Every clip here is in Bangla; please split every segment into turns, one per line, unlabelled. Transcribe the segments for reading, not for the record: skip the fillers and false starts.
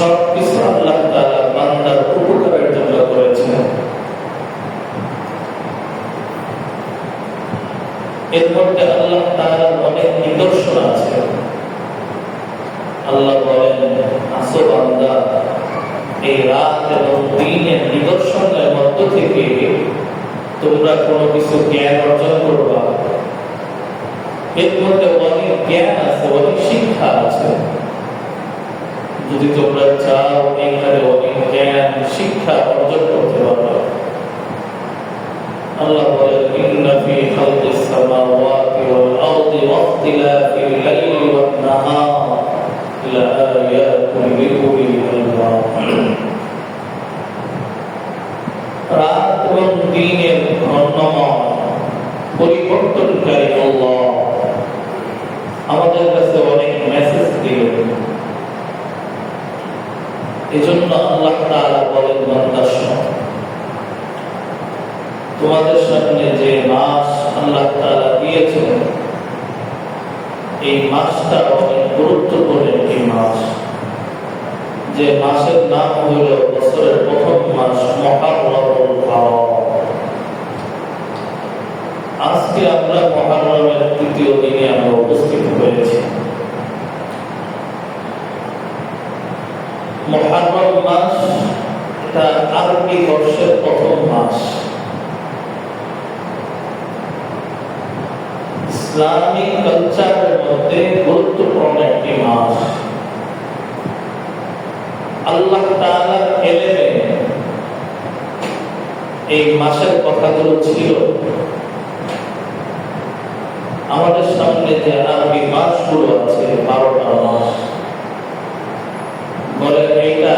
সব কিছু আল্লাহ তাআলা এর মধ্যে আল্লাহ তাআলার অনেক নিদর্শন আছে। আল্লাহ বলেন, আসো বান্দা, এই রাত এবং দিনের নিদর্শনের মধ্য থেকে তোমরা কোনো কিছু জ্ঞান অর্জন করবা। এর মধ্যে অনেক জ্ঞান আছে, অনেক শিক্ষা আছে। যদি তোমরা চাও এখানে অনেক জ্ঞান শিক্ষা অর্জন করতে পারো। আল্লাহ বলেন, ইন্না ফি খালকিস সামাওয়াতি ওয়াল আরদি ওয়াখতিলাফিল লাইলি ওয়ান নাহার লাআয়াতুন লিউলিল আলবাব। রাত এবং দিনের ঘূর্ণময় পরিবর্তনকারী আল্লাহ আমাদের কাছে অনেক মেসেজ দিলেন। এজন্য আল্লাহ তাআলা বলেন, বান্দা শোনো, তোমাদের সামনে যে মাস আল্লাহ তাআলা দিয়েছেন, এই মাসটা অনেক গুরুত্বপূর্ণ একটি মাস। যে মাসের নাম হইল বছরের প্রথম মাস মুহররমুল ফারদ। আজকে আমরা মুহররমের তৃতীয় দিনে আমরা উপস্থিত হয়েছি। মুহররম মাস এটা আরবি বর্ষের প্রথম মাস। ইসলামিক কালচারের মধ্যে গুরুত্বপূর্ণ একটি মাস। আল্লাহ তাআলার এলেমে এই মাসের কথাগুলো ছিল। আমাদের সামনে যে আরবি মাসগুলো আছে 12টা মাস, বলে এইটা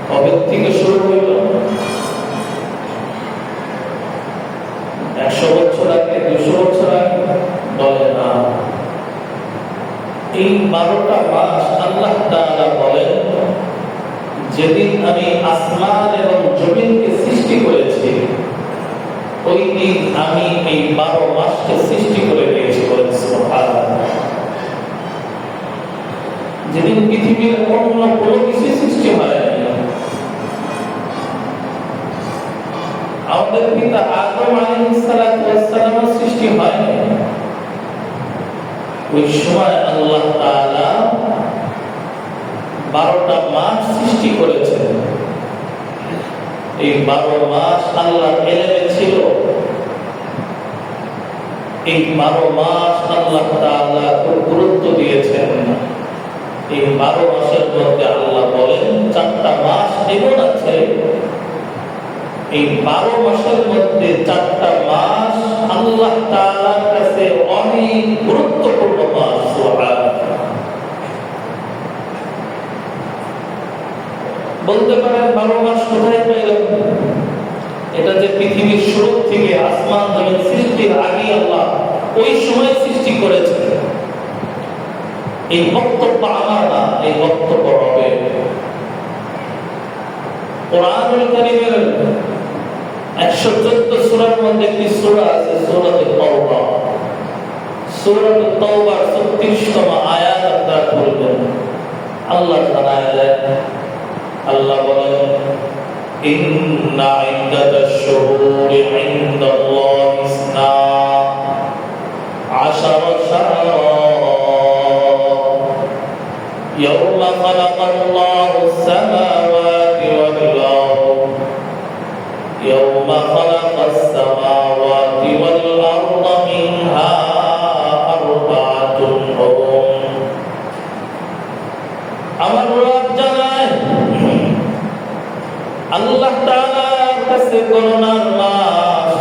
কবে থেকে শুরু হইল? 100 বছর আগে, 200 বছর আগে? বলে না। এই 12টা মাস আল্লাহ তাআলা বলেন, যেদিন আমি আসমান এবং জমিনকে সৃষ্টি করেছি, ওই দিন আমি এই 12 মাসকে সৃষ্টি করে দিয়েছি। বলেন সুবহানাল্লাহ। যেদিন পৃথিবীর অন্য কোনো কিছু সৃষ্টি হয়নি, আমাদের পিতা আদম আলাইহিস সালাম সৃষ্টি হয়নি, ওই সময় আল্লাহ তাআলা 12টা মাস সৃষ্টি করেছেন। এই 12 মাস আল্লাহর ইলমে ছিল। এই 12 মাস আল্লাহ তাআলা খুব গুরুত্ব দিয়েছেন। এই 12 মাসের মধ্যে আল্লাহ বলেন, 4টা মাস এমন আছে, এই 12 মাসের মধ্যে 4টা মাস আল্লাহ তাআলার কাছে অনেক গুরুত্বপূর্ণ মাস। সুবহানাল্লাহ। বলতে পারেন 12 মাস কোথায় পাইলাম? এটা যে পৃথিবীর শুরু থেকে আসমান জমিন সৃষ্টির আগে আল্লাহ ওই সময় সৃষ্টি করেছেন। এই বক্তব্য আমার না, এই বক্তব্য হবে কোরআনুল কারীমের 114 সূরার মধ্যে একটি সূরা আছে, সূরাতুত তাওবা। সূরাতুত তাওবার 36তম আয়াত আপনারা পড়বেন। আল্লাহ জানালেন, আল্লাহ বলেন, ইন্না ইদ্দাতাশ শুহুরি ইনদাল্লাহি ইসনা আশারা শাহরান ইয়াওমা খালাকাল্লাহুস সামাওয়াতি ওয়াল আরদ ইয়াওমা খালাকাস সামাওয়াতি ওয়াল আরদ মিনহা আরবাআতুন হুরুম। আমার রব জানায়, আল্লাহ তাআলার কাছে গণনার মাস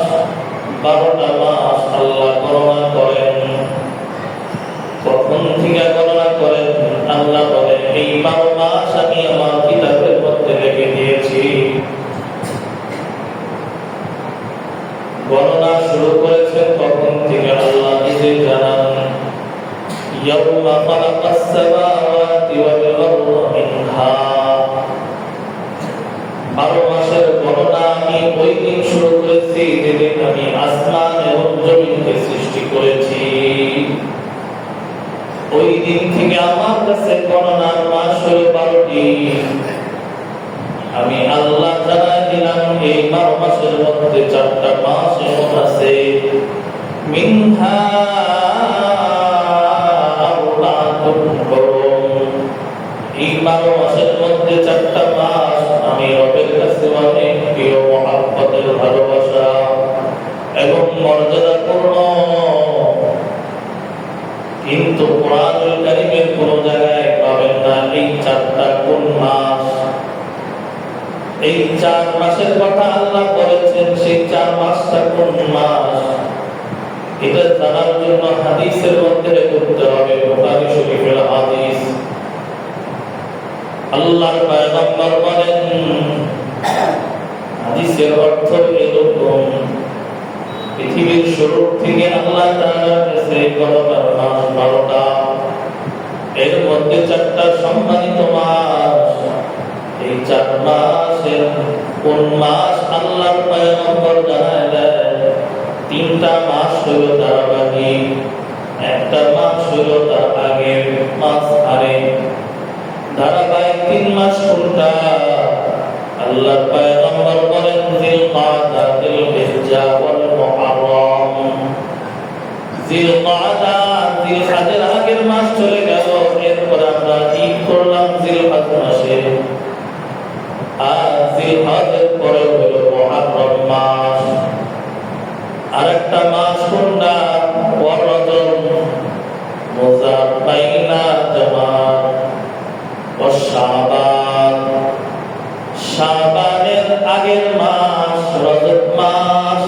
12টা মাস আল্লাহ গণনা করেন। কখন থেকে গণনা করেন? আল্লাহ বলেন, এই 12 মাস আমি আমার কিতাবের মধ্যে লিখে দিয়েছি। গণনা শুরু করেছেন কখন থেকে আল্লাহ নিজে জানান। ইয়াউমা খালাকাস সামাওয়াতি ওয়াল আরদ মিনহা, 12 মাসের গণনা আমি ওই দিন শুরু করেছি যেদিন আমি আসমান এবং জমিনকে সৃষ্টি করেছি। ওই দিন থেকে আমার কাছে গণনার মাস হলো 12টি। আমি আল্লাহ জানাই দিলাম, এই 12 মাসের মধ্যে 4টা মাস এমন আছে মিনহা আরবাতুন হুরুম। এই 12 মাসের মধ্যে 4টা মাস আমি রবের কাছে অনেক প্রিয়, মহব্বতের, ভালোবাসা এবং মর্যাদাপূর্ণ। কিন্তু কোরআনুল কারীমের কোন জায়গায় পাবেন না এই 4টা কোন মাস। এই 4 মাসের কথা আল্লাহ বলেছেন, সেই 4 মাসটা কোন মাস এটা জানার জন্য হাদিসের মধ্যে করতে হবে। বুখারী শরীফের হাদিস, আল্লাহর পয়গম্বর বলেন, হাদিসের অর্থ এরকম, পৃথিবীর শুরু থেকে আল্লাহ তাআলার কাছে গণনার মাস 12টা, এর মধ্যে 4টা সম্মানিত মাস। এই 4 মাসের কোন মাস আল্লাহর পয়গম্বর জানায় দেন, 3টা মাস হলো ধারাবাহিক, একটা মাস হলো তার আগের মাস। আরে ধারাবাহিক 3 মাস কোনটা? আল্লাহর পয়গম্বর বলেন জিলকাদা, জিলহিজ্জা ওয়াল মুহররম। জিলকাদা, জিলহজের আগের মাস চলে গেল, এরপর আমরা ঈদ করলাম জিলহজ মাসে, আর জিলহজের পরে হলো মুহররম মাস। আরেকটা মাস কোনটা? রজব, মুযার বাইনা জামাত ও শাবান। শাবানের আগের মাস রজব মাস।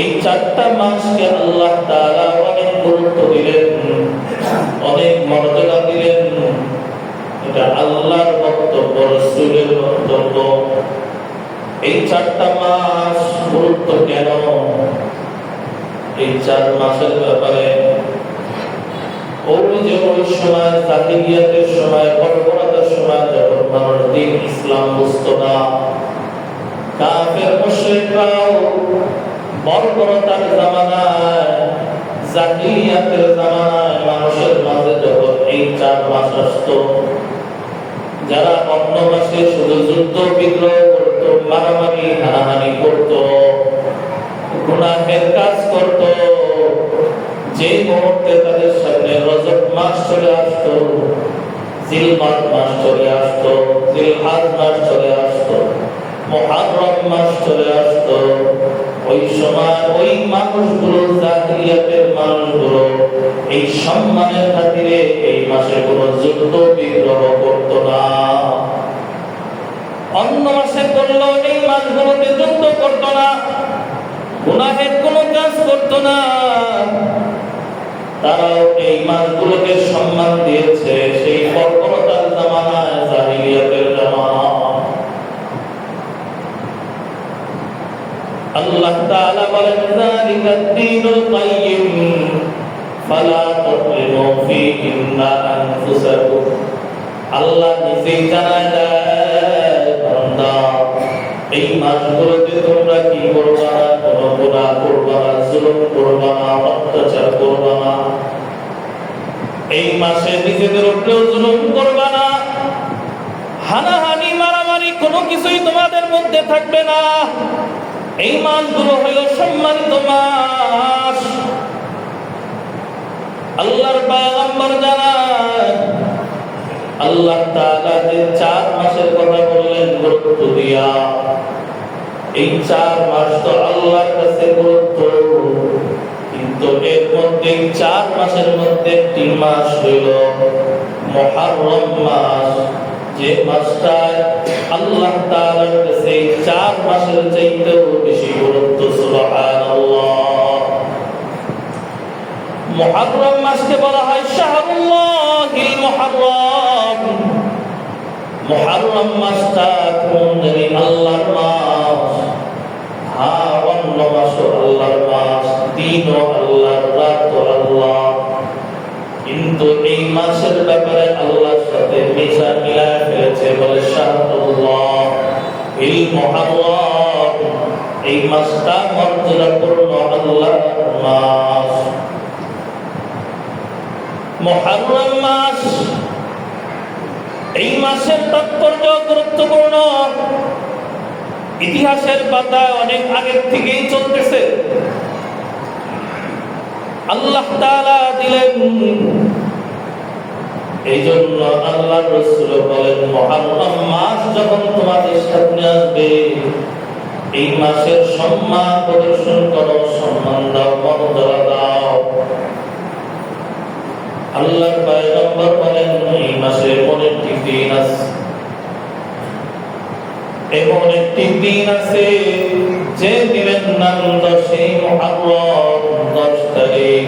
এই 4টা মাসকে আল্লাহ তাআলা অনেক গুরুত্ব দিলেন, অনেক মর্যাদা দিলেন। এটা আল্লাহর বক্তব্য, রাসূলের বক্তব্য। এই 4টা মাস গুরুত্ব কেন? এই 4 মাসের ব্যাপারে ওই সময় জাহিলিয়াতের সময়, বর্বরতার সময়, যখন মানুষ দ্বীন ইসলাম বুঝতো না, কাফের মুশরিকরাও বর্বরতার জামানায়, জাহিলিয়াতের জামানায় মানুষের মাঝে যখন এই 4 মাস আসতো, যারা অন্য মাসে শুধু যুদ্ধ বিগ্রহ করতো, মারামারি হানাহানি করতো, গুনাহের কাজ করতো, যে মুহূর্তে তাদের সামনে রজব মাস চলে আসতো, জিলহজ মাস চলে আসতো, জিলহজ মাস চলে আসতো, মুহররম মাস চলে আসতো, ওই সময় ওই মানুষগুলো, জাহিলিয়াতের মানুষগুলো এই সম্মানের খাতিরে এই মাসে কোনো যুদ্ধ বিগ্রহ করতো না। অন্য মাসে করলেও এই মাসগুলোতে যুদ্ধ করতো না, গুনাহের কোনো কাজ করতো না। তারাও এই মাসগুলোকে সম্মান দিয়েছে সেই বর্বরতার জামানায়, জাহিলিয়াতের জামানায়। আল্লাহ তাআলা বলেন, যালিকা দ্বীনুল কাইয়্যিম ফালা তাযলিমু ফীহিন্না আনফুসাকুম। আল্লাহ নিজেই জানায় দেয়, বান্দা এই মাসগুলোতে তোমরা কি করবা না? কোনো গুনাহ করবা না, জুলুম করবা না, অত্যাচার করবা না। এই মাসে নিজেদের উপরেও জুলুম করবা না, হানাহানি মারামারি কোনো কিছুই তোমাদের মধ্যে থাকবে না। এই মাসগুলো হলো সম্মানিত মাস। আল্লাহর পয়গম্বর জানায়, আল্লাহ তাআলা যে 4 মাসের কথা বললেন গুরুত্ব দিয়া, এই 4 মাস তো আল্লাহর কাছে গুরুত্ব, কিন্তু এর মধ্যে 4 মাসের মধ্যে 3 মাস হইল মুহররম মাস, যে মাসটায় আল্লাহ তাআলার কাছে 4 মাসের চাইতেও বেশি গুরুত্ব। সুবহানাল্লাহ। মুহররম মাসকে বলা হয় শাহরুল্লাহিল মুহররম। মুহররম মাসটা কোন জানি আল্লাহর মাস। হ্যাঁ, অন্য মাসও আল্লাহর মাস, দিনও আল্লাহর, রাতও আল্লাহ, কিন্তু এই মাসের ব্যাপারে আল্লাহর সাথে মিলায় ফেলেছে, বলে শাহরুল্লাহিল মুহররম। এই মাসটা মর্যাদাপূর্ণ আল্লাহর মাস। মুহররম মাস, এই মাসের তাৎপর্য গুরুত্বপূর্ণ। ইতিহাসের পাতায় অনেক আগের থেকেই চলতেছে। আল্লাহ তাআলা দিলেন। এই জন্য আল্লাহর রাসূল বলেন, মুহররম মাস যখন তোমাদের সামনে আসবে, এই মাসের সম্মান প্রদর্শন করো, সম্মান দাও, মর্যাদা দাও। আল্লাহর পয়গম্বর বলেন, এই মাসে এমন একটি দিন আছে, এমন একটি দিন আছে যে দিনের নাম 10 মুহররম, 10 তারিখ।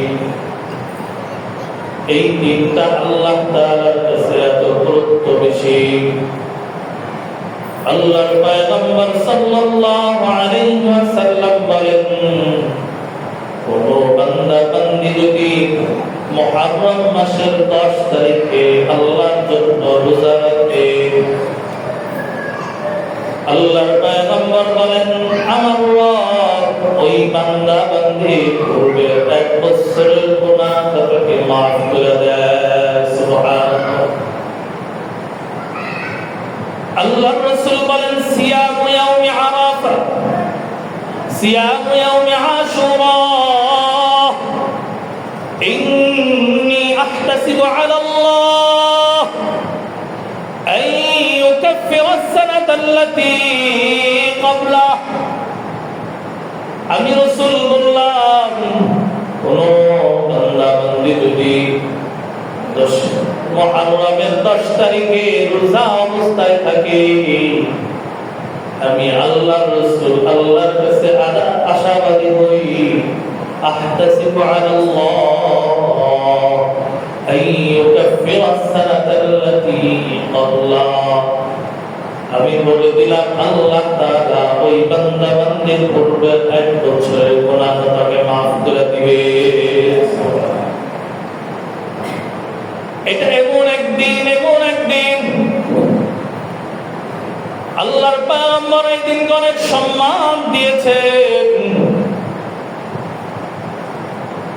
এই দিনটা আল্লাহ তাআলার কাছে এত গুরুত্ব বেশি। আল্লাহর পয়গম্বর সাল্লাল্লাহু আলাইহি ওয়াসাল্লাম বলেন, কোন বান্দা বান্দি যদি মুহররম মাসের 10 তারিখে আল্লাহর জন্য রোজা রাখে, আল্লাহর পয়গম্বর বলেন, আমার রব ওই বান্দা বান্দির পূর্বে 1 বছরের গুনাহ তাকে মাফ করে দেয়। সুবহানাল্লাহ। আল্লাহর রাসূল বলেন, সিয়ামু ইয়াউমি আরাফা, সিয়ামু ইয়াউমি আশুরা, ইন্নী আহতাসিবু আলা আল্লাহ আন ইউকাফিরা আস-সানাতা আল্লাতী ক্বাবলা। আমি রাসূল বললাম, কোন বান্দা বান্দি যদি মুহররমের 10 তারিখে রোজা অবস্থায় থাকে, আমি আল্লাহর রাসূল আল্লাহর কাছে আশাবাদী হই, আহতাসিবু আলাল্লাহ আন ইউকাফিরা আস-সানাতা আল্লাতী ক্বাবলা। আমি বলে দিলাম, আল্লাহ তাআলা ওই বান্দা বান্দির পূর্বে 1 বছরের গুনাহ তাকে মাফ করে দিবে। এটা এমন একদিন, এমন একদিন আল্লাহর পয়গম্বর এই দিনকে অনেক সম্মান দিয়েছেন।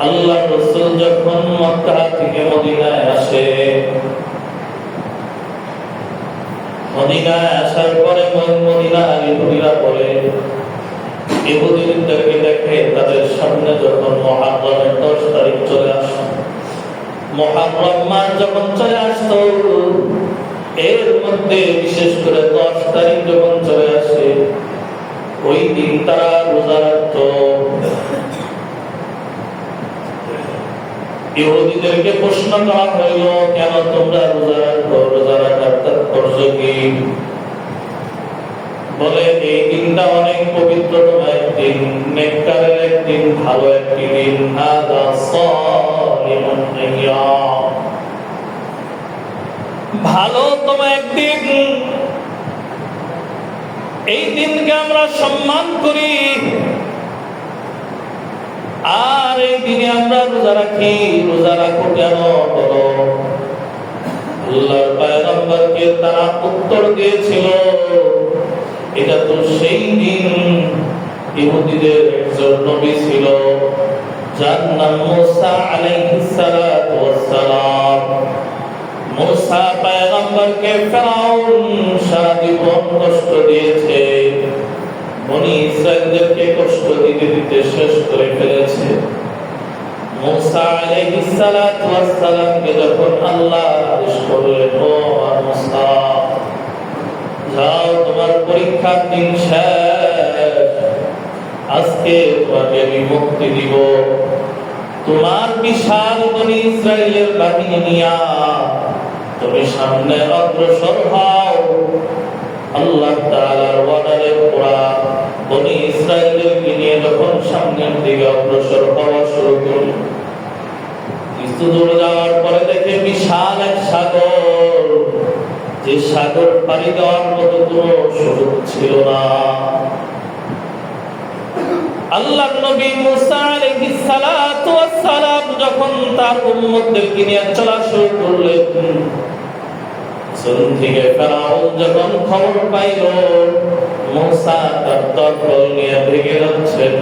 আল্লাহর রাসূল যখন মক্কা থেকে মদিনায় আসে, মদিনায় আসার পরে মদিনার ইহুদিরা বলে, ইহুদিদেরকে দেখে তাদের সামনে যখন মুহররমের 10 তারিখ চলে আসে, মুহররম মাস যখন চলে আসতো, এর মধ্যে বিশেষ করে 10 তারিখ যখন চলে আসে, ওই দিন তারা রোজা রাখত। ইহুদিদেরকে প্রশ্ন করা হইল, কেন তোমরা রোজা রাখো? রোজা রাখার তাৎপর্য কি? বলে, এই দিনটা অনেক পবিত্রতম একদিন, নেককারের একদিন, ভালো একটি দিন। হাযা সালিমুন আইয়াম, ভালোতম একদিন। এই দিনকে আমরা সম্মান করি, আর এই দিনে আমরা রোজা রাখি। রোজা রাখো কেন? বলো। আল্লাহর পয়গম্বরকে তারা উত্তর দিয়েছিল, এটা তো সেই দিন ইহুদিদের একজন নবী ছিল, যার নাম মুসা আলাইহিস সালাতু ওয়াস সালাম। মুসা পয়গম্বরকে ফিরআউন সারা জীবন কষ্ট দিয়েছে, বনি ইসরাঈলদেরকে কষ্ট দিতে দিতে শেষ করে ফেলেছে। মুসা আলাইহিস সালাতু ওয়াস সালামকে যখন আল্লাহ আদেশ করলেন, ও মুসা, যাও, তোমার পরীক্ষার দিন শেষ, আজকে তোমাকে আমি মুক্তি দিব। তোমার বিশাল বনি ইসরাঈলের বাহিনী নিয়া তুমি সামনে অগ্রসর হও। আল্লাহ তাআলার ওয়াদারে পুরা বনি ইসরাঈলকে নিয়ে যখন সামনের দিকে অগ্রসর হওয়া শুরু করল, কিছু দূর যাওয়ার পরে দেখে বিশাল এক সাগর, যে সাগর পাড়ি দেওয়ার মতো কোনো সুযোগ ছিল না। আল্লাহর নবী মুসা আলাইহিস সালাতু ওয়াস সালাম যখন তার উম্মতদেরকে নিয়ে চলা শুরু করলেন, থেকে ফেরাউন যখন খবর পাইল মুসা তার তরবারি নিয়ে ভেগে যাচ্ছেন,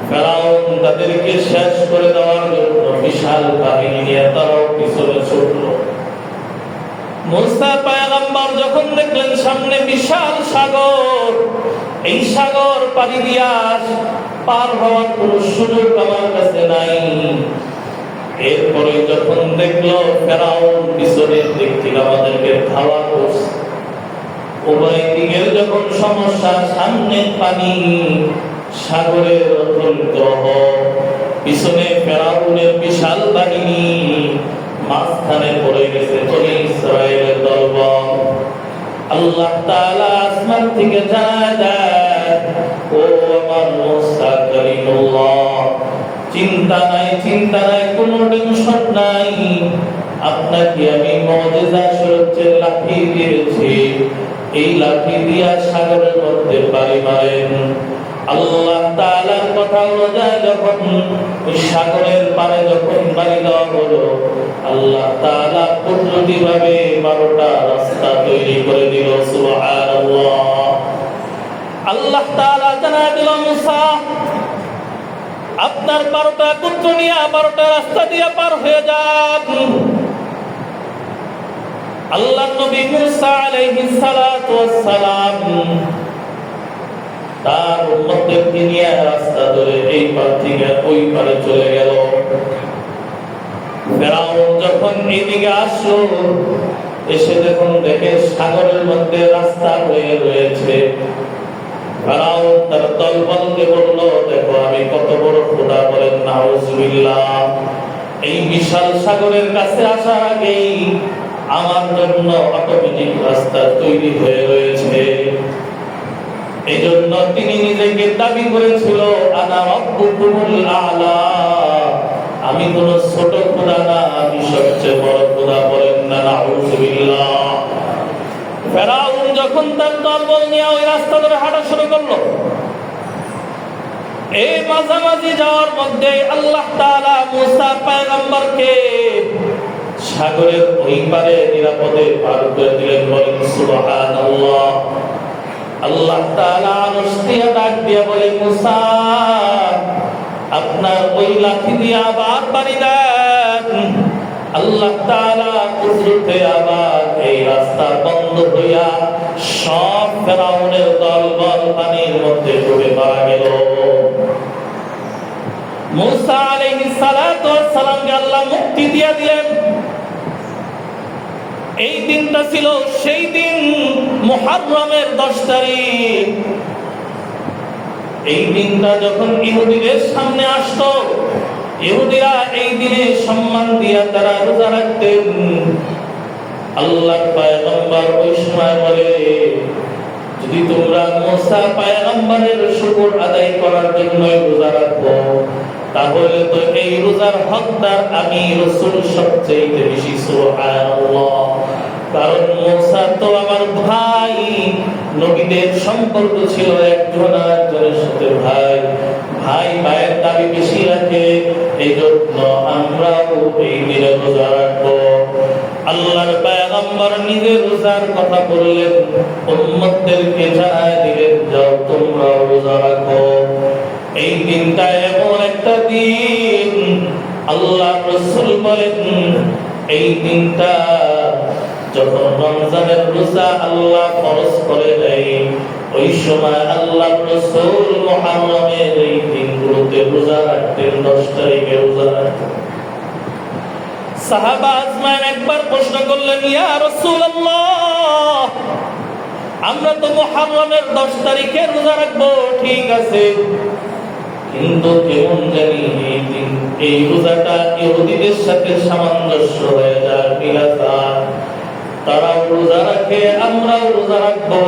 ফেরাউন তাদেরকে শেষ করে দেওয়ার জন্য বিশাল বাহিনী নিয়ে তারাও পিছনে ছুটল। মুসা পয়গম্বর যখন দেখলেন সামনে বিশাল সাগর, এই সাগর পাড়ি দিয়া পার হওয়ার কোনো সুযোগ আমার কাছে নাই। এরপরে যখন দেখলো ফেরাউন পিছনের দিক থেকে আমাদেরকে ধাওয়া করছে, উভয় দিকের যখন সমস্যা, সামনে পানি, সাগরের অতল গ্রহ, পিছনে ফেরাউনের বিশাল বাহিনী, মাঝখানে পড়ে গেছে বনি ইসরায়েলের দলবল। আল্লাহ তাআলা আসমান থেকে জানায় দেয়, ও আমার মুসা কালিমুল্লাহ, চিন্তা নাই, চিন্তা নাই, কোনো টেনশন নাই, আপনাকে আমি মুজিজা স্বরূপ লাঠি দিয়েছি, এই লাঠি দিয়া সাগরের মধ্যে পাড়ি মারেন। আল্লাহ তাআলার কথা অনুযায়ী যখন ওই সাগরের পাড়ে যখন পাড়ি দেওয়া হলো, আল্লাহ তাআলা কুদরতিভাবে 12টা রাস্তা তৈরি করে দিল। সুবহানাল্লাহ। আল্লাহ তাআলা জানায় দিল, মুসা, আপনার 12টা পুত্র নিয়ে 12টা রাস্তা দিয়ে পার হয়ে যান। আল্লাহ নবী মুসা আলাইহিস সালাতু ওয়াস সালাম তার উম্মতদেরকে নিয়ে রাস্তা ধরে এই পার থেকে ওই পারে চলে গেল। ফেরাউন যখন এদিকে আসলো, এসে যখন দেখে সাগরের মধ্যে রাস্তা হয়ে রয়েছে, ফেরাউন তার দলবলকে বলল, দেখো আমি কত বড় খোদা, বলেন নাউজুবিল্লাহ। এই বিশাল সাগরের কাছে আসার আগেই আমার জন্য অটোমেটিক রাস্তা তৈরি হয়ে রয়েছে। এই জন্য তিনি নিজেকে দাবি করেছিল, আনা রাব্বুকুমুল আ'লা, আমি কোন ছোট খোদা না, আমি সবচেয়ে বড় খোদা, বলেন না নাউজুবিল্লাহ। ফেরাউন যখন তার দলবল নিয়ে ওই রাস্তা ধরে হাঁটা শুরু করলো, এই মাঝামাঝি যাওয়ার মধ্যে আল্লাহ তাআলা মুসা পয়গম্বরকে সাগরের ওই পারে নিরাপদে পার করে দিলেন, বলেন সুবহানাল্লাহ। আল্লাহ তাআলা আরশ দিয়ে ডাক দিয়ে বলে, মুসা, আপনার ওই লাঠি দিয়ে আবার পাড়ি দেন। আল্লাহ তাআলা কুদরতে আবার এই রাস্তা বন্ধ হইয়া সব ফেরাউনের দলবল পানির মধ্যে ডুবে মারা গেল। মুসা আলাইহিস সালাতু ওয়াস সালামকে আল্লাহ মুক্তি দিয়ে দিলেন। এই দিনটা ছিল সেই দিন, মুহররমের 10 তারিখ। এই দিনটা যখন ইহুদিদের সামনে আসতো, ইহুদিরা এই দিনে সম্মান দিয়া তারা রোজা রাখতেন। আল্লাহর পয়গম্বর ওই সময় বলে, যদি তোমরা মুসা পয়গম্বরের শুকর আদায় করার জন্য রোজা রাখো, তাহলে তো এই রোজার হকদার আমি রাসূল সবচেয়ে বেশি। সুবহানাল্লাহ। কারণ মুসা তো আমার ভাই, নবীদের সম্পর্ক ছিল একজন আরেকজনের সাথে ভাই, ভাই ভাইয়ের দাবি বেশি রাখে, এই জন্য আমরাও এই দিনে রোজা রাখবো। আল্লাহর পয়গম্বর নিজে রোজার কথা বললেন, উম্মতদেরকে জানায় দিলেন, যাও তোমরা রোজা রাখো। এই দিনটা এমন একটা দিন, আল্লাহ রাসূল বলেন, এই দিনটা যখন রমজানের রোজা আল্লাহ ফরজ করে দেয়, ওই সময় আল্লাহ রাসূল মুহররমের এই দিনগুলোতে রোজা রাখতেন, 10 তারিখে রোজা রাখতেন। সাহাবা আজমান একবার প্রশ্ন করলেন, ইয়া রাসূলুল্লাহ, আমরা তো মুহররমের 10 তারিখে রোজা রাখবো, ঠিক আছে, কিন্তু কেমন জানি এই দিন এই রোজাটা ইহুদিদের সাথে সামঞ্জস্য হয়ে যায়, মিলা যায়। তারা রোজা রাখে, আমরাও রোজা রাখবো,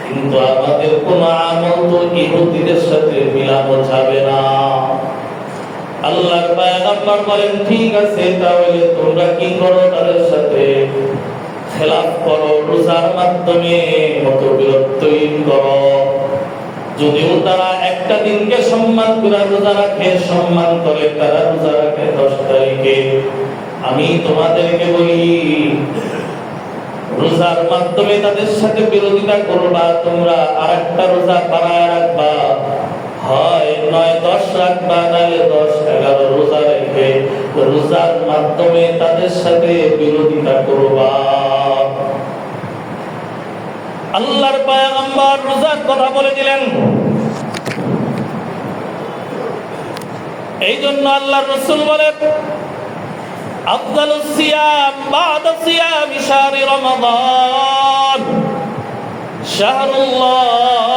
কিন্তু আমাদের কোন আমল তো ইহুদিদের সাথে মিলানো যাবে না। আল্লাহর পয়গম্বর বলেন, ঠিক আছে, তাহলে তোমরা কি করো, তাদের সাথে খেলাফ করো, রোজার মাধ্যমে মতবিরোধ তৈরি করো। যদিও তারা একটা দিনকে সম্মান করে রোজা রাখে, সম্মান করে তারা রোজা রাখে 10 তারিখে, আমি তোমাদেরকে বলি, রোজার মাধ্যমে তাদের সাথে বিরোধিতা করবা, তোমরা আরেকটা রোজা বাড়ায় রাখবা, হয় 9-10 রাখবা, নাহলে 10-11 রোজা রেখে রোজার মাধ্যমে তাদের সাথে বিরোধিতা করবা। আল্লাহর পয়গম্বর রোজার কথা বলে দিলেন। এই জন্য আল্লাহর রাসূল বলেন, আফদালুস সিয়াম বা'দা সিয়ামি শাহরি রমাদান শাহরুল্লাহিল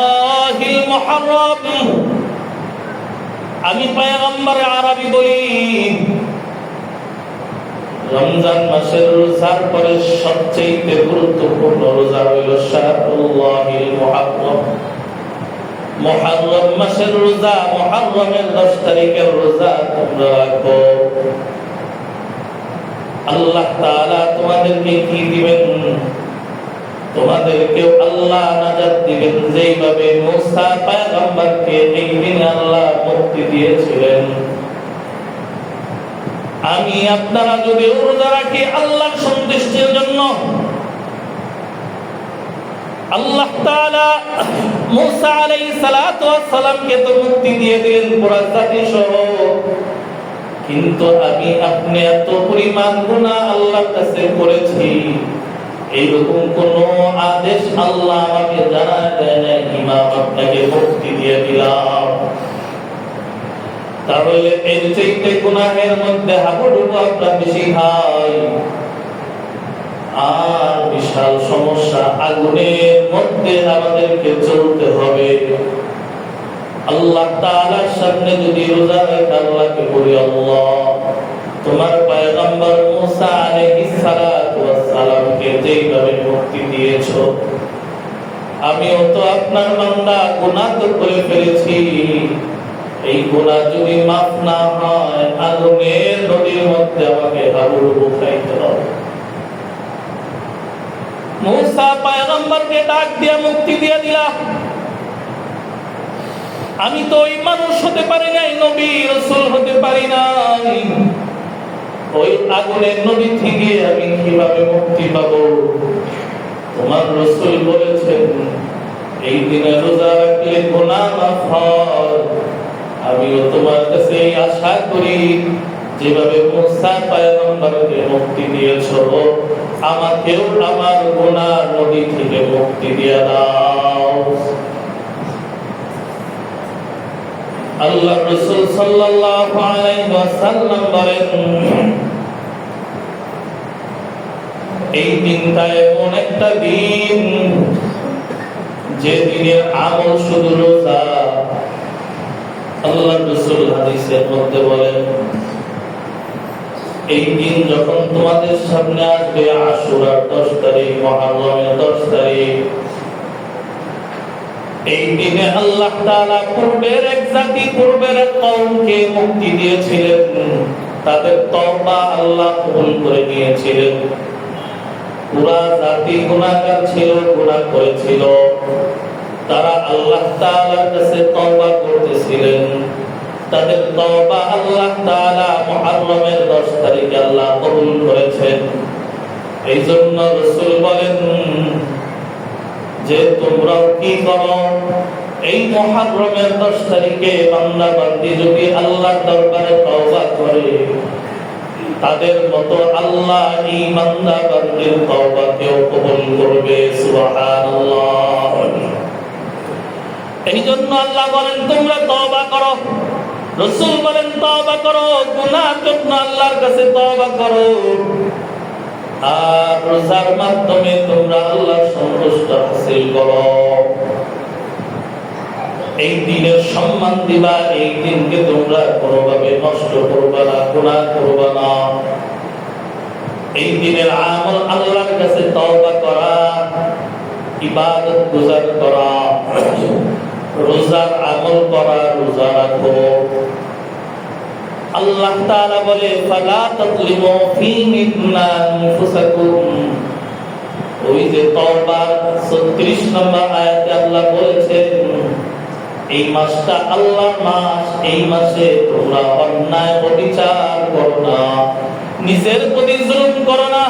মুহাররম। আমি পয়গম্বর আরবি বলি, রমজান মাসের রোজার পরে সবচেয়ে গুরুত্বপূর্ণ রোজা হইল শাহরুল্লাহিল মুহাররম। মুহররম মাসের রোজা, মুহররমের 10 তারিখের রোজা তোমরা রাখো। আল্লাহ তাআলা তোমাদেরকে কি দিবেন? তোমাদেরকে আল্লাহ নাজাত দিবেন, যেইভাবে মুসা পয়গম্বরকে এই দিনে আল্লাহ মুক্তি দিয়েছিলেন। আমি আপনারা যদি রোজা রাখি আল্লাহর সন্তুষ্টির জন্য, আল্লাহ তাআলা মুসা আলাইহিস সালাতু ওয়াস সালামকে তো মুক্তি দিয়ে দিলেন পুরা জাতি সহ, কিন্তু আমি আপনি এত পরিমাণ গুনাহ আল্লাহর কাছে করেছি, এইরকম কোন আদেশ আল্লাহ আমাকে জানায় দেয় না, ইমাম আপনাকে মুক্তি দিয়ে দিলাম। তাহলে এর চাইতে গুনাহের মধ্যে হাবুডুবু আমরা বেশি খাই, আর বিশাল সমস্যা, আগুনের মধ্যে আমাদেরকে চলতে হবে। আল্লাহ তাআলার সামনে যদি রোজা রেখে আল্লাহকে বলি, আল্লাহ তোমার পয়গম্বর মুসা আলাইহিস সালাতু ওয়াস সালামকে যেইভাবে মুক্তি দিয়েছো, আমিও তো আপনার বান্দা, গুনাহ তো করে ফেলেছি, এই গুনাহ যদি মাফ না হয় আগুনের নদীর মধ্যে আমাকে হাবুডুবু খাইতে হবে। মুসা পয়গম্বরকে ডাক দিয়ে মুক্তি দিয়ে দিলা। আমি তো ওই মানুষ হতে পারি নাই, নবী রাসূল হতে পারি নাই, ওই আগুনের নদী থেকে আমি কিভাবে মুক্তি পাবো? তোমার রাসূল বলেছেন এই দিনে রোজা রাখলে গুনাহ মাফ হয়। আমিও তোমার কাছে আশা করি, যেভাবে মুসা পয়গম্বরকে মুক্তি দিয়েছো, আমাকেও আমার গুনাহ নদী থেকে মুক্তি দিয়ে দাও। আল্লাহর রাসূল সাল্লাল্লাহু আলাইহি ওয়াসাল্লাম বলেন, এই দিনটা এমন একটা দিন, যে দিনের আমল শুধু রোজা। আল্লাহর রাসূল হাদিসের মধ্যে বলেন, এই দিন যখন তোমাদের সামনে আসবে আশুরার 10 তারিখ, মুহররমের 10 তারিখ, এই দিনে আল্লাহ তাআলা পূর্বের এক জাতি, পূর্বের এক কওমকে মুক্তি দিয়েছিলেন, তাদের তওবা আল্লাহ কবুল করে নিয়েছিলেন। পুরা জাতি গুনাহগার ছিল, গুনাহ করেছিল, তারা আল্লাহ তাআলার কাছে তওবা করতেছিলেন, তাদের তওবা আল্লাহ তাআলা মুহররমের 10 তারিখে আল্লাহ কবুল করেছেন। এই জন্য রাসূল বলেন যে তোমরাও কি করো, এই মুহররমের 10 তারিখে বান্দা বান্দি যদি আল্লাহর দরবারে তওবা করে, তাদের মতো আল্লাহ এই বান্দা বান্দির তওবাকেও কবুল করবে। সুবহানাল্লাহ। এই জন্য আল্লাহ বলেন তোমরা তওবা করো, রাসূল বলেন তওবা করো, গুনাহর জন্য আল্লাহর কাছে তওবা করো, আর রোজার মাধ্যমে তোমরা আল্লাহর সন্তুষ্টি হাসিল করো। এই দিনের সম্মান দিবা, এই দিনকে তোমরা কোনোভাবে নষ্ট করবা না, গুনাহ করবা না। এই দিনের আমল আল্লাহর কাছে তওবা করা, ইবাদত গুজার করা, রোজার আমল করা, রোজা রাখো। আল্লাহ তাআলা বলে, ফালা তাযলিমু ফীহিন্না আনফুসাকুম। ওই যে তওবার 36 নম্বর আয়াতে আল্লাহ বলেছেন, এই মাসটা আল্লাহর মাস, এই মাসে তোমরা অন্যায় অবিচার করো না, নিজের প্রতি জুলুম করো না,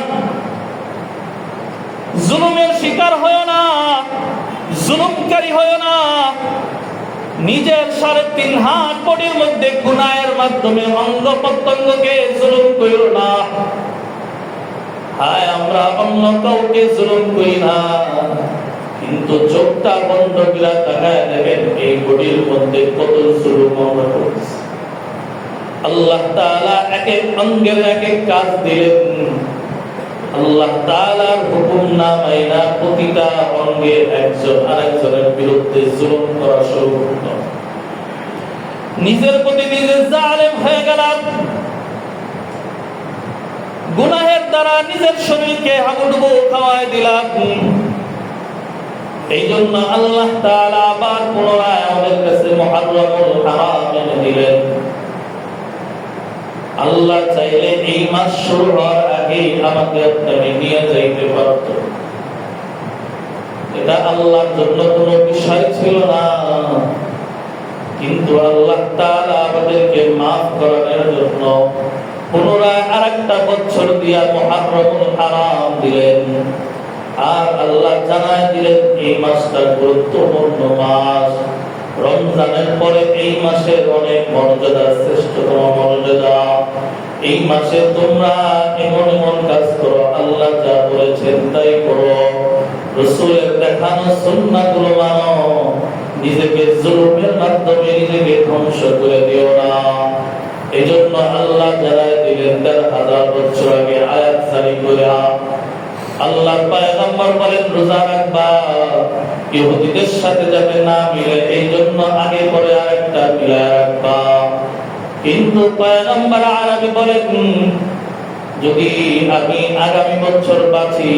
জুলুমের শিকার হয় না, জুলুমকারী হয় না, নিজের 3.5 হাত বডির মধ্যে গুনাহের মাধ্যমে অঙ্গ প্রত্যঙ্গকে জুলুম করিও না। হায় আমরা অন্য কাউকে জুলুম করি না, কিন্তু চোখটা বন্ধ করে তাকায় দেখেন এই বডির মধ্যে কত জুলুম আমরা করছি। আল্লাহ তাআলা এক এক অঙ্গের এক এক কাজ দিলেন। আল্লাহ তাআলার হুকুম না মাইনা প্রতিটা অঙ্গে একজন আরেকজনের বিরুদ্ধে জুলুম করা শুরু করল। নিজের প্রতি নিজে জালেম হয়ে গেলাম। গুনাহের দ্বারা নিজের শরীরকে হাবুডুবু খাওয়ায় দিলাম। এই জন্য আল্লাহ তাআলা আবার পুনরায় আমাদের কাছে মুহাররমুল হারাম এনে দিলেন। আল্লাহ চাইলে এই মাস শুরু হওয়ার আগে আমাকে আপনাকে নিয়ে যাইতে পারত। এটা আল্লাহর জন্য কোনো বিষয় ছিল না, কিন্তু আল্লাহ তাআলা আমাদেরকে মাফ করার জন্য পুনরায় আরেকটা বছর দিয়া মুহাররমুল হারাম দিলেন। আর আল্লাহ জানায় দিলেন এই মাসটা গুরুত্বপূর্ণ মাস। রমজানের পরে এই মাসের অনেক মর্যাদা, শ্রেষ্ঠতম মর্যাদা। এই মাসে তোমরা এমন এমন কাজ করো, আল্লাহ যা বলেছেন তাই করো, রাসূলের দেখানো সুন্নাহগুলো মানো, নিজেকে জুলুমের মাধ্যমে নিজেকে ধ্বংস করে দিও না। এই জন্য আল্লাহ জানায় দিলেন ১৩,০০০ বছর আগে আয়াত জারি করে আল্লাহর পয়গম্বর বলেন রোজা রাখবা, ইহুদিদের সাথে যাতে না মিলে এই জন্য আগে পরে আরেকটা মিলায় রাখবা। কিন্তু পয়গম্বর আরবি বলেন যদি আমি আগামী বছর বাঁচি,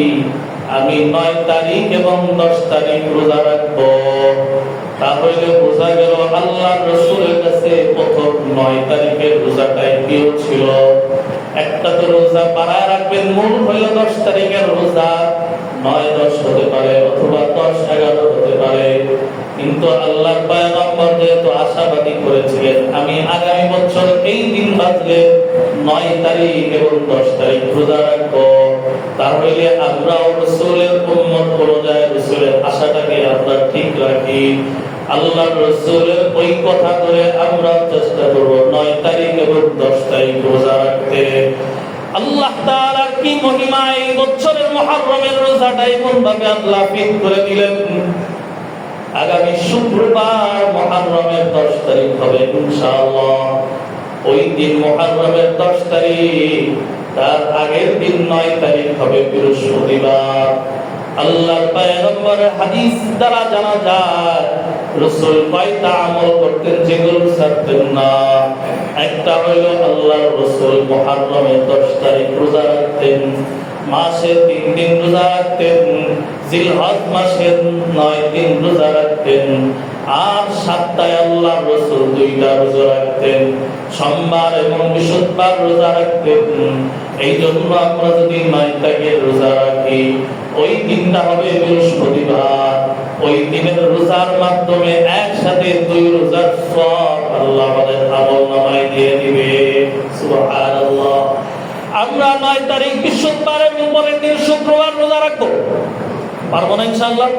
আমি ৯ তারিখ এবং ১০ তারিখ রোজা রাখবো। তাহলে বোঝা গেল আল্লাহর রাসূলের কাছে প্রথম ৯ তারিখের রোজাটাই প্রিয় ছিল। একটা তো রোজা বাড়ায় রাখবেন, মূল হইল ১০ তারিখের রোজা। ৯-১০ হতে পারে অথবা ১০-১১ হতে পারে। কিন্তু আল্লাহর পয়গম্বর যেহেতু আশাবাদী করেছিলেন আমি আগামী বছর এই দিন বাঁচলে ৯ তারিখ এবং ১০ তারিখ রোজা রাখবো, তাহলে আমরাও রাসূলের উম্মত অনুযায়ী রাসূলের আশাটাকে আমরা ঠিক রাখি। আল্লাহর রাসূলের ওই কথা ধরে আমরা চেষ্টা করব ৯ তারিখ এবং ১০ তারিখ রোজা রাখতে। আল্লাহ তাআলার কি মহিমা! এই বছরের মুহররমের রোজাটা এমন ভাবে আল্লাহ ফিট করে দিলেন, আগামী শুক্রবার মুহররমের ১০ তারিখ হবে ইনশাআল্লাহ। ওই দিন মুহররমের ১০ তারিখ, তার আগের দিন ৯ তারিখ হবে বৃহস্পতিবার। আল্লাহর পয়গম্বরের হাদিস দ্বারা জানা যায় রাসূল কয়টা আমল করতেন যেগুলো ছাড়তেন না। একটা হলো আল্লাহর রাসূল মুহররমের ১০ তারিখ রোজা রাখতেন, মাসে ৩ দিন রোজা রাখতেন, জিলহজ মাসের ৯ দিন রোজা রাখতেন, আর সপ্তাহে আল্লাহর রাসূল 2টা রোজা রাখতেন, সোমবার এবং বৃহস্পতিবার রোজা রাখতেন। এই জন্য আমরা যদি ৯ তারিখের রোজা রাখি, ওই দিনটা হবে বৃহস্পতিবার। ওই দিনের রোজার মাধ্যমে একসাথে 2 রোজার সওয়াব আল্লাহ আমাদের আমলনামায় দিয়ে দিবে। সুবহানাল্লাহ। আমরা ৯ তারিখ বৃহস্পতিবার এবং পরের দিন শুক্রবার রোজা রাখবো, পারবো না ইনশাআল্লাহ?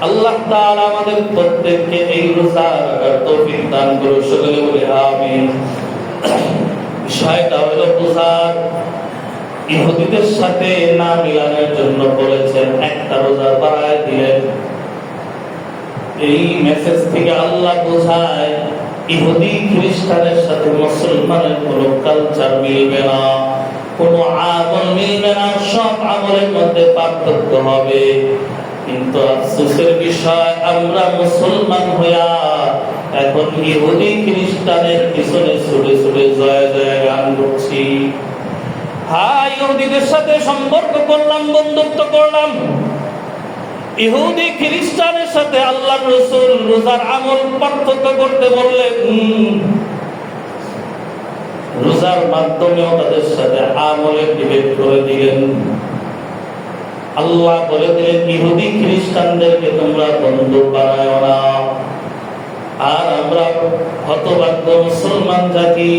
আল্লাহ তাআলা আমাদের প্রত্যেককে এই রোজা রাখার তৌফিক দান করুন, সকলে বলি আমিন। বিষয়টা হলো রোজার ইহুদিদের সাথে না মিলানোর জন্য বলেছেন, একটা রোজা বাড়ায় দিলেন। এই মেসেজ থেকে আল্লাহ বোঝায় ইহুদি খ্রিস্টানের সাথে মুসলমানের কোনো কালচার মিলবে না, কোনো আমল মিলবে না, সব আমলের মধ্যে পার্থক্য হবে। কিন্তু আফসোসের বিষয় আমরা মুসলমান হইয়া এখন ইহুদি খ্রিস্টানের পিছনে ছুটে ছুটে জয় জয় গান করছি। হ্যাঁ, ইহুদিদের সাথে সম্পর্ক করলাম, বন্ধুত্ব করলাম, ইহুদি খ্রিস্টানের সাথে আল্লাহর রাসূল রোজার আমল পার্থক্য করতে বললেন। রোজার মাধ্যমেও তাদের সাথে আমলের ডিবেট করে দিলেন। আল্লাহ বলে দিলেন ইহুদি খ্রিস্টানদেরকে তোমরা বন্ধু বানায় না। আর আমরা হতভাগ্য মুসলমান জাতি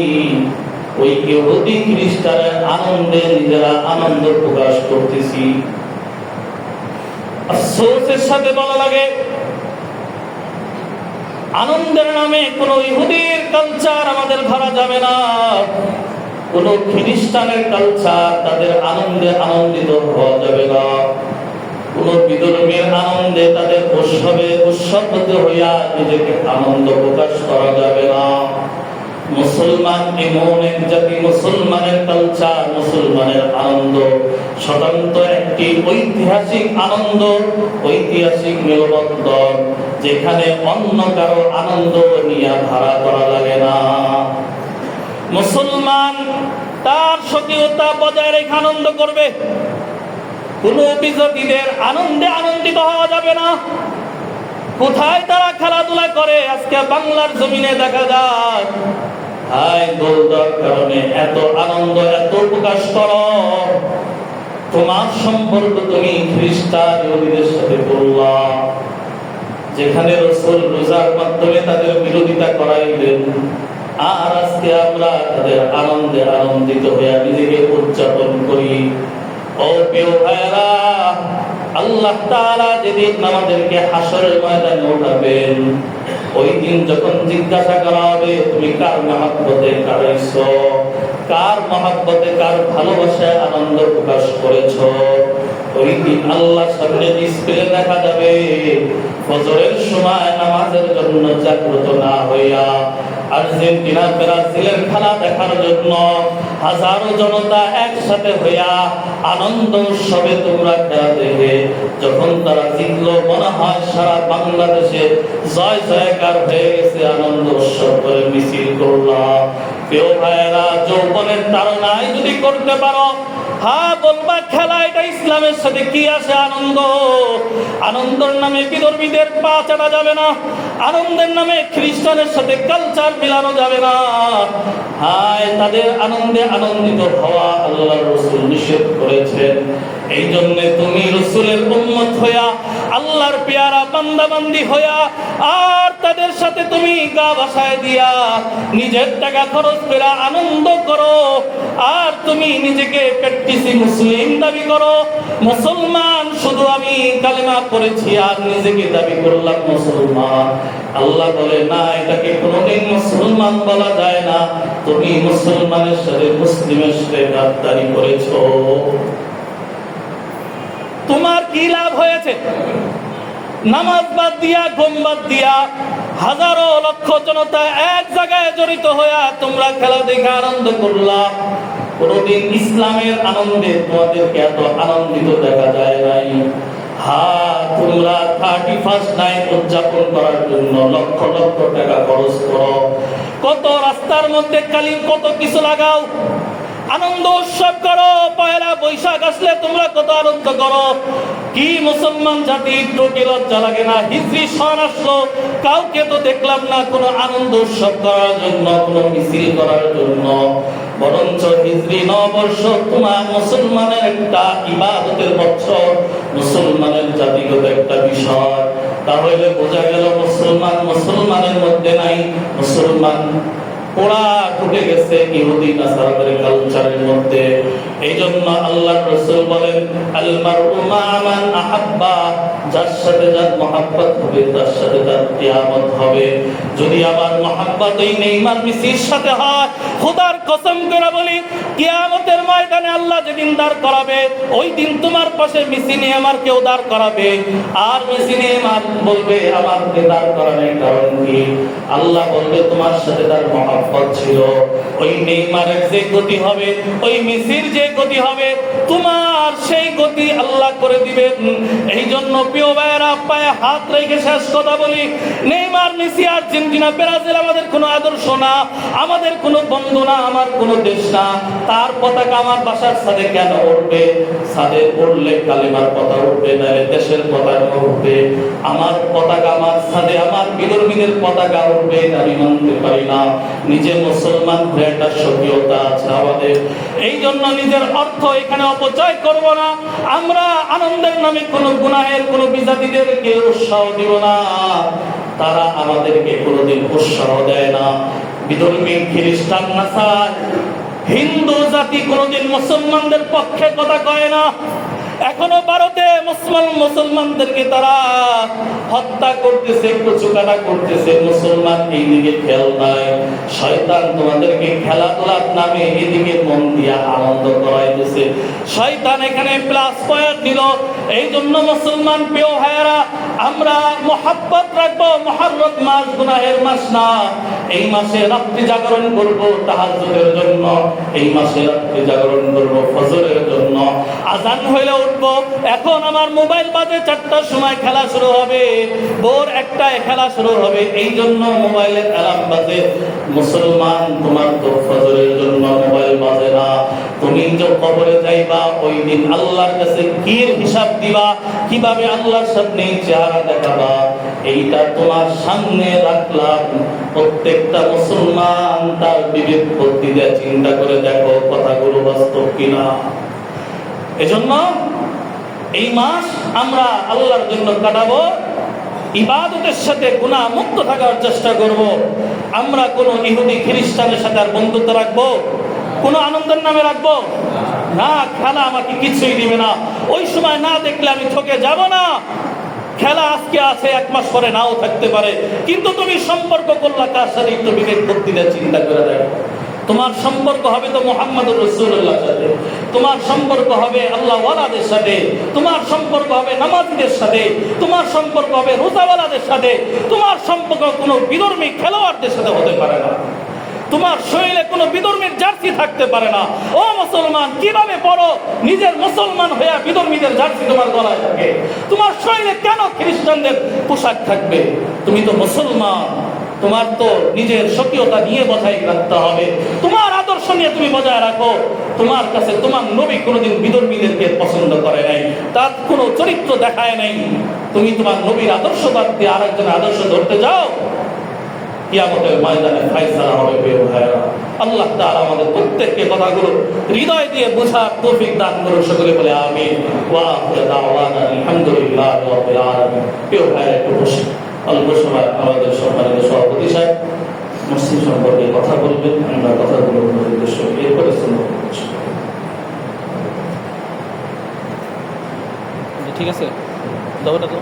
ওই ইহুদি খ্রিস্টানের আনন্দে নিজেরা আনন্দ প্রকাশ করতেছি। আফসোসের সাথে বলা লাগে, আনন্দের নামে কোন ইহুদির কালচার আমাদের ধরা যাবে না, কোন খ্রিস্টানের কালচার তাদের আনন্দে আনন্দিত হওয়া যাবে না, কোন বিধর্মীর আনন্দে আনন্দে তাদের উৎসবে হইয়া নিজেকে আনন্দ প্রকাশ করা যাবে না। মুসলমান এমন এক জাতি, মুসলমানের কালচার, মুসলমানের আনন্দ স্বতন্ত্র একটি ঐতিহাসিক আনন্দ, ঐতিহাসিক মেলবন্ধন, যেখানে অন্য কারো আনন্দ নিয়ে ভাড়া করা লাগে না। মুসলমান তার স্বকীয়তা বজায় রেখে আনন্দ করবে। কোন বিজাতিদের আনন্দে আনন্দিত হওয়া যাবে না। কোথায় তারা খেলাধুলা করে আজকে বাংলার জমিনে দেখা যায়। হাই গোলদার কারণে এত আনন্দ, এত প্রকাশ করো, তোমার সম্পর্ক তুমি খ্রিস্টান ইহুদিদের সাথে করলা, যেখানে রাসূল রোজার মাধ্যমে তাদের বিরোধিতা করাইলেন। আর আজকে আমরা তাদের আনন্দে আনন্দিত হয়ে নিজেকে উদযাপন করি। ও প্রিয় ভাইরা, আল্লাহ তাআলা যেদিন আমাদেরকে হাসরের ময়দানে উঠাবেন, ওই দিন যখন জিজ্ঞাসা করা হবে তুমি কার মহব্বতে কারাইছো, কার মহব্বতে, কার ভালোবাসায় আনন্দ প্রকাশ করেছো, ওই দিন আল্লাহর সামনে ডিসপ্লে দেখা যাবে। ফজরের সময় নামাজের জন্য জাগ্রত না হইয়া আর্জেন্টিনা ব্রাজিলের খেলা দেখার জন্য হাজারো জনতা একসাথে হইয়া আনন্দ উৎসবে তোমরা খেলা দেখে যখন তারা জিতলো, মনে হয় সারা বাংলাদেশে জয় জয়কার হয়ে গেছে, আনন্দ উৎসব করে মিছিল করলাম। প্রিয় ভাইয়েরা, যৌবনের তাড়নায় যদি করতে পারো, হ্যাঁ বলবা খেলা এটা ইসলামের সাথে কি আছে আনন্দ? আনন্দের নামে বিধর্মীদের পা চাটা যাবে না, আনন্দের নামে খ্রিস্টানের সাথে কালচার মিলানো যাবে না। হায়, তাদের আনন্দে আনন্দিত হওয়া আল্লাহর রাসূল নিষেধ করেছেন। এই জন্য তুমি রাসূলের উম্মত হইয়া, আল্লাহর পেয়ারা বান্দাবান্দি হইয়া, আর তাদের সাথে তুমি গা ভাসায় দিয়া নিজের টাকা খরচ করে আনন্দ করো, আর তুমি নিজেকে প্র্যাকটিসি মুসলিম দাবি করো। মুসলমান শুধু আমি কালেমা পড়েছি আর নিজেকে দাবি করলাম মুসলমান। আল্লাহ বলে না, এটাকে কোনোদিন মুসলমান বলা যায় না। তুমি মুসলমানের সাথে মুসলিমের সাথে গাদ্দারি করেছো। তোমার কি লাভ হয়েছে? নামাজ বাদ দিয়া, ঘুম বাদ দিয়া, হাজারো লক্ষ জনতা এক জায়গায় জড়িত হইয়া তোমরা খেলা দেখে আনন্দ করলা। কোনদিন ইসলামের আনন্দে তোমাদেরকে এত আনন্দিত দেখা যায় নাই। হ্যাঁ, তোমরা 31st নাইট উদযাপন করার জন্য লক্ষ লক্ষ টাকা খরচ করো, কত রাস্তার মধ্যে কালি কত কিছু লাগাও, আনন্দ উৎসব করো। পয়লা বৈশাখ আসলে তোমরা কত আনন্দ করো। কি মুসলমান জাতি একটু কি লজ্জা লাগে না? হিজরি সন আসলো, কাউকে তো দেখলাম না কোনো আনন্দ উৎসব করার জন্য, কোনো মিছিল করার জন্য। বরঞ্চ হিজরি নববর্ষ তোমার মুসলমানের একটা ইবাদতের বছর, মুসলমানের জাতিগত একটা বিষয়। তাহলে বোঝা গেল মুসলমানের মধ্যে নাই। মুসলমান ওরা ঢুকে গেছে ইহুদি নাসারাদের কালচারের মধ্যে। এই জন্য আল্লাহর রাসূল বলেন, আল মারউ মা মান আহাব্বা, যার সাথে যার মহব্বত হবে তার সাথে তার কিয়ামত হবে। যদি আমার মহব্বত এই নেইমার মেসির সাথে হয়, খোদার কসম করে বলি, কিয়ামতের ময়দানে আল্লাহ যেদিন দাঁড় করাবে, ওই দিন তোমার পাশে মেসি নিয়ে আমার কেউ দাঁড় করাবে, আর মেসি নিয়ে বলবে আমাকে দাঁড় করানোর কারণ কি? আল্লাহ বলবে তোমার সাথে তার মহব্বত ছিল। ওই নেইমারের যে গতি হবে, ওই মেসির যে গতি হবে, তোমার সেই গতি আল্লাহ করে দিবেন। এই জন্য প্রিয় ভাইয়েরা, পায়ে হাত রেখে শেষ কথা বলি, নেইমার, মেসি, আর্জেন্টিনা, ব্রাজিল আমাদের কোনো আদর্শ না, আমাদের কোনো বন্ধু না, আমার কোনো দেশ না। তার পতাকা আমার বাসার ছাদে কেন উঠবে? ছাদে উঠলে কালেমার পতাকা উঠবে, নাহলে দেশের পতাকা উঠবে। আমার পতাকা আমার ছাদে, আমার বিধর্মীদের পতাকা উঠবে, আমি মানতে পারি না। নিজে মুসলমান হয়ে একটা স্বকীয়তা আছে আমাদের। এই জন্য নিজের অর্থ এখানে অপচয় করব না। আমরা আনন্দের নামে কোনো গুনাহের, কোনো বিজাতিদেরকে উৎসাহ দিব না। তারা আমাদেরকে কোনোদিন উৎসাহ দেয় না। বিধর্মী, খ্রিস্টান, নাসার, হিন্দু জাতি কোনোদিন মুসলমানদের পক্ষে কথা কয় না। এখনো ভারতে মুসলমানদেরকে তারা হত্যা করতেছে, কচুকাটা করতেছে, মুসলমান এইদিকে খেয়াল নাই। শয়তান তোমাদেরকে খেলাধুলার নামে এদিকে মন দিয়া আনন্দ করাইতেছে। শয়তান এখানে প্লাস পয়েন্ট নিল। এই জন্য মুসলমান প্রিয় ভাইয়েরা, আমরা মোহাব্বত রাখবো। মুহররম মাস গুনাহের মাস না। এই মাসে রাত্রি জাগরণ করব তাহাজ্জুদের জন্য, এই মাসে রাত্রি জাগরণ করব ফজরের জন্য। আজান হইলে উঠবো। এখন আমার মোবাইল বাজে 4টার সময়, খেলা শুরু হবে, ভোর 1টায় খেলা শুরু হবে, এই জন্য মোবাইলের অ্যালার্ম বাজে। মুসলমান, তোমার তো ফজরের জন্য মোবাইল বাজে না। তুমি যে কবরে যাইবা, ওই দিন আল্লাহর কাছে কি হিসাব দিবা, কিভাবে আল্লাহর সামনে চেহারা দেখাবা, এইটা তোমার সামনে রাখলাম। প্রত্যেকটা মুসলমান তার বিবেক বুদ্ধি দিয়ে চিন্তা করে দেখো কথাগুলো বাস্তব কিনা। এজন্য এই মাস আমরা আল্লাহর জন্য কাটাবো, ইবাদতের সাথে গুনাহ মুক্ত থাকার চেষ্টা করব। আমরা কোন ইহুদি খ্রিস্টানের সাথে আর বন্ধুত্ব রাখবো? কোন আনন্দের নামে রাখবো না। খেলা আমাকে কিছুই দিবে না। ওই সময় না দেখলে আমি ঠকে যাব না। খেলা আজকে আছে, 1 মাস পরে নাও থাকতে পারে, কিন্তু তুমি সম্পর্ক করলা কার সাথে? একটু বিবেক বুদ্ধি দিয়ে চিন্তা করে দেখো। তোমার সম্পর্ক হবে তো মুহাম্মদুর রাসূলুল্লাহর সাথে, তোমার সম্পর্ক হবে আল্লাহ ওয়ালাদের সাথে, তোমার সম্পর্ক হবে নামাজীদের সাথে, তোমার সম্পর্ক হবে রোজাওয়ালাদের সাথে। তোমার সম্পর্ক কোনো বিধর্মী খেলোয়াড়দের সাথে হতে পারে না। তোমার শরীরে কোনো বিধর্মীর জার্সি থাকতে পারে না। ও মুসলমান, কিভাবে পড়ো নিজের মুসলমান হয়ে বিধর্মীদের জার্সি তোমার গলায় থাকে? তোমার শরীরে কেন খ্রিস্টানদের পোশাক থাকবে? তুমি তো মুসলমান, তোমার তো নিজের স্বকীয়তা নিয়ে বজায় রাখতে হবে। তোমার আদর্শ নিয়ে তুমি বজায় রাখো। তোমার কাছে তোমার নবী কোনোদিন বিধর্মীদেরকে পছন্দ করে নাই, তার কোনো চরিত্র দেখায় নাই। তুমি তোমার নবীর আদর্শ বাদ দিয়ে আরেকজনের আদর্শ ধরতে যাও, কিয়ামতের ময়দানে ফায়সালা হবে। প্রিয় ভাইরা, আল্লাহ তাআলা আমাদের প্রত্যেককে কথাগুলো হৃদয় দিয়ে বোঝার তৌফিক দান করুন। সকলে বলে আমিন। ওয়া আখিরু দাওয়ানা আলহামদুলিল্লাহি রাব্বিল আলামিন। প্রিয় ভাইরা, একটু বসে অল্প সময় আমাদের সম্মানিত সভাপতি সাহেব মসজিদ সম্পর্কে কথা বলবেন। আমরা কথাগুলো উদ্দেশ্য এরপরে শুনবো।
ঠিক আছে, দাওটা তো